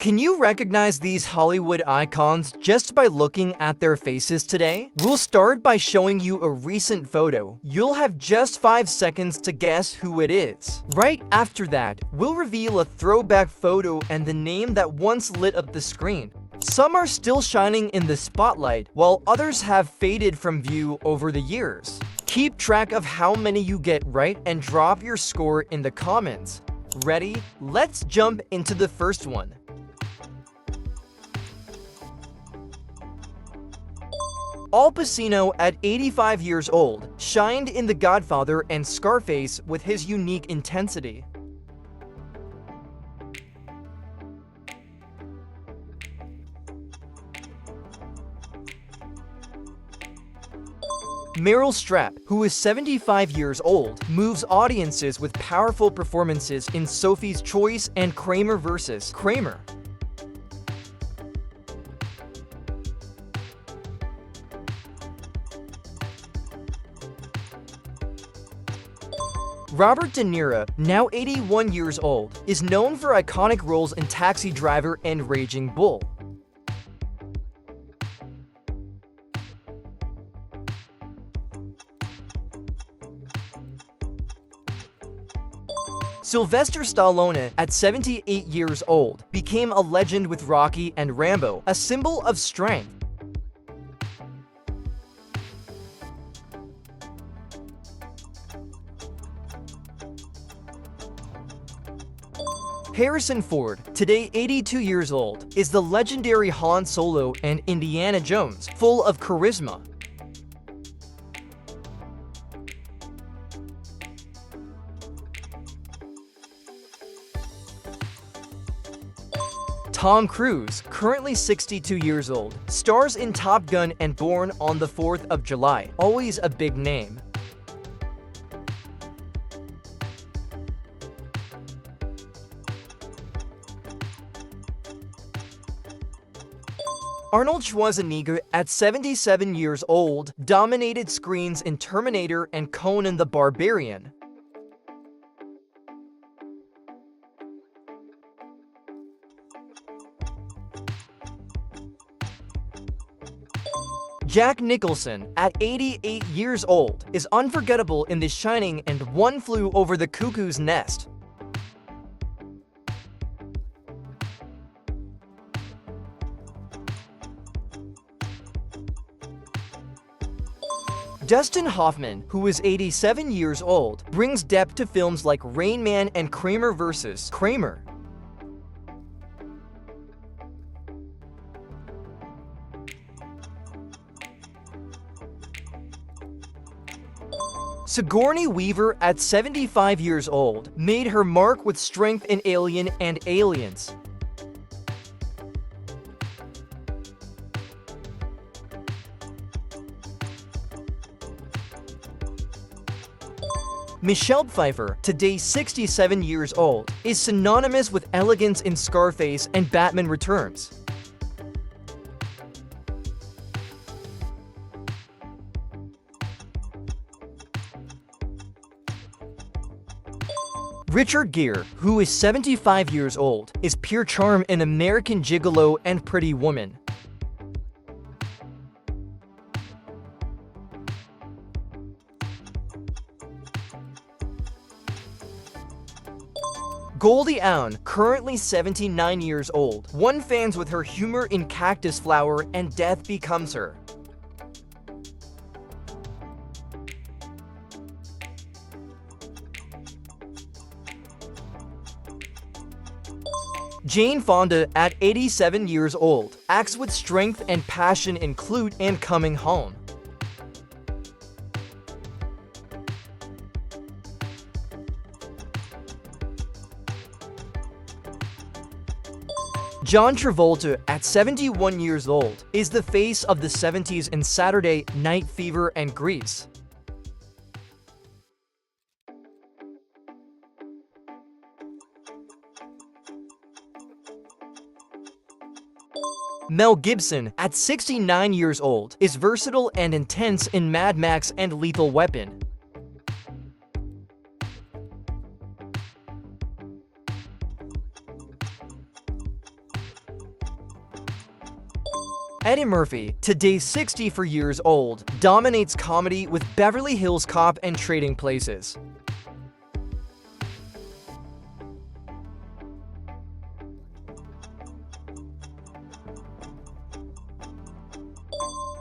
Can you recognize these Hollywood icons just by looking at their faces today? We'll start by showing you a recent photo. You'll have just 5 seconds to guess who it is. Right after that, we'll reveal a throwback photo and the name that once lit up the screen. Some are still shining in the spotlight, while others have faded from view over the years. Keep track of how many you get right and drop your score in the comments. Ready? Let's jump into the first one. Al Pacino, at 85 years old, shined in The Godfather and Scarface with his unique intensity. Meryl Streep, who is 75 years old, moves audiences with powerful performances in Sophie's Choice and Kramer vs. Kramer. Robert De Niro, now 81 years old, is known for iconic roles in Taxi Driver and Raging Bull. Sylvester Stallone, at 78 years old, became a legend with Rocky and Rambo, a symbol of strength. Harrison Ford, today 82 years old, is the legendary Han Solo and Indiana Jones, full of charisma. Tom Cruise, currently 62 years old, stars in Top Gun and Born on the 4th of July, always a big name. Arnold Schwarzenegger, at 77 years old, dominated screens in Terminator and Conan the Barbarian. Jack Nicholson, at 88 years old, is unforgettable in The Shining and One Flew Over the Cuckoo's Nest. Dustin Hoffman, who is 87 years old, brings depth to films like Rain Man and Kramer vs. Kramer. Sigourney Weaver, at 75 years old, made her mark with strength in Alien and Aliens. Michelle Pfeiffer, today 67 years old, is synonymous with elegance in Scarface and Batman Returns. Richard Gere, who is 75 years old, is pure charm in American Gigolo and Pretty Woman. Goldie Hawn, currently 79 years old, won fans with her humor in Cactus Flower and Death Becomes Her. Jane Fonda, at 87 years old, acts with strength and passion in Clute and Coming Home. John Travolta, at 71 years old, is the face of the 70s in Saturday Night Fever and Grease. Mel Gibson, at 69 years old, is versatile and intense in Mad Max and Lethal Weapon. Eddie Murphy, today 64 years old, dominates comedy with Beverly Hills Cop and Trading Places.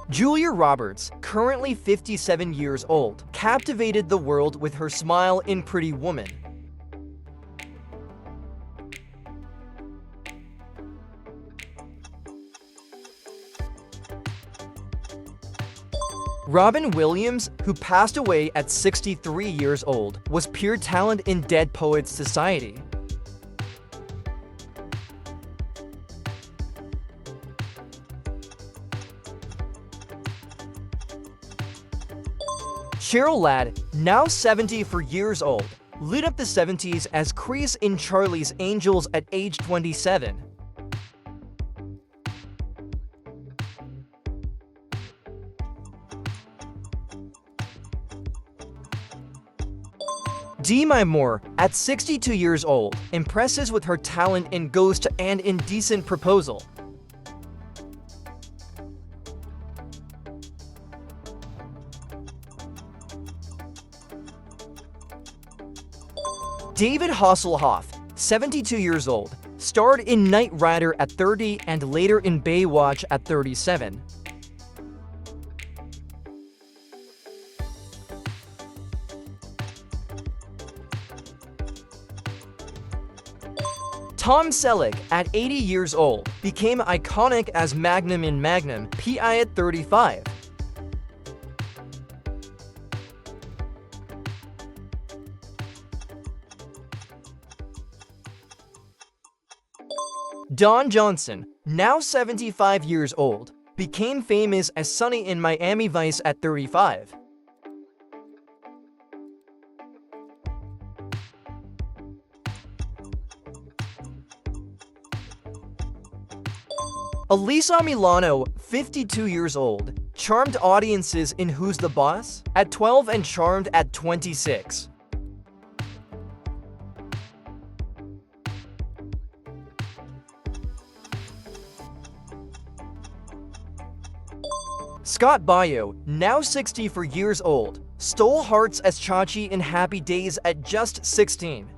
Julia Roberts, currently 57 years old, captivated the world with her smile in Pretty Woman. Robin Williams, who passed away at 63 years old, was pure talent in Dead Poets Society. Cheryl Ladd, now 74 years old, lit up the 70s as Kreese in Charlie's Angels at age 27. Demi Moore, at 62 years old, impresses with her talent in Ghost and Indecent Proposal. David Hasselhoff, 72 years old, starred in Knight Rider at 30 and later in Baywatch at 37. Tom Selleck, at 80 years old, became iconic as Magnum in Magnum, P.I. at 35. Don Johnson, now 75 years old, became famous as Sonny in Miami Vice at 35. Alyssa Milano, 52 years old, charmed audiences in Who's the Boss? At 12 and Charmed at 26. Scott Baio, now 64 years old, stole hearts as Chachi in Happy Days at just 16.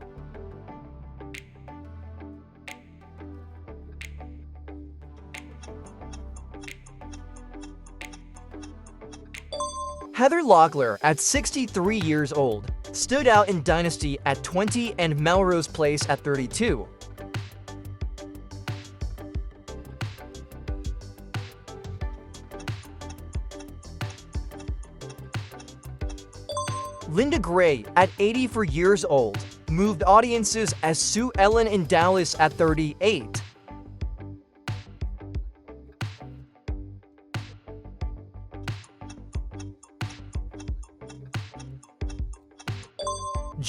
Heather Locklear, at 63 years old, stood out in Dynasty at 20 and Melrose Place at 32. Linda Gray, at 84 years old, moved audiences as Sue Ellen in Dallas at 38.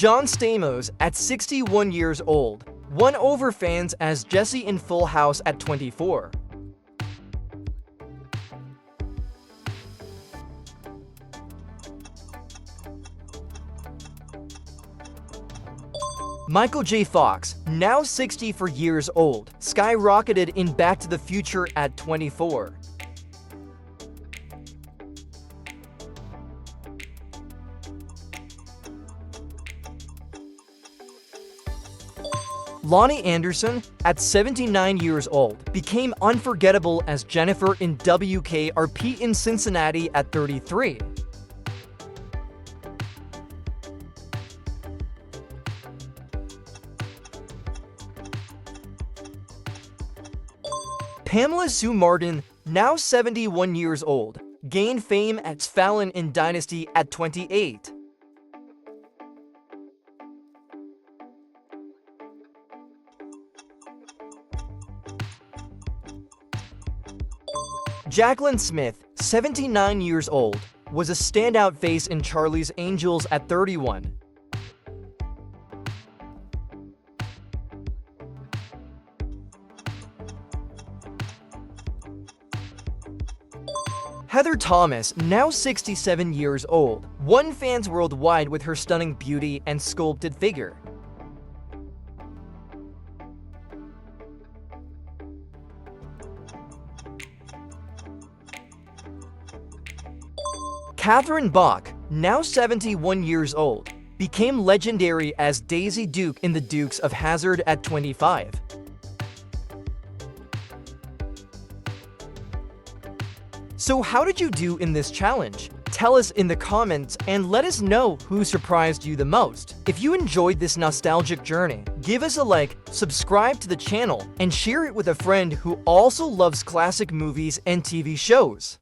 John Stamos, at 61 years old, won over fans as Jesse in Full House at 24. Michael J. Fox, now 64 years old, skyrocketed in Back to the Future at 24. Lonnie Anderson, at 79 years old, became unforgettable as Jennifer in WKRP in Cincinnati at 33. Pamela Sue Martin, now 71 years old, gained fame as Fallon in Dynasty at 28. Jaclyn Smith, 79 years old, was a standout face in Charlie's Angels at 31. Heather Thomas, now 67 years old, won fans worldwide with her stunning beauty and sculpted figure. Catherine Bach, now 71 years old, became legendary as Daisy Duke in The Dukes of Hazzard at 25. So how did you do in this challenge? Tell us in the comments and let us know who surprised you the most. If you enjoyed this nostalgic journey, give us a like, subscribe to the channel, and share it with a friend who also loves classic movies and TV shows.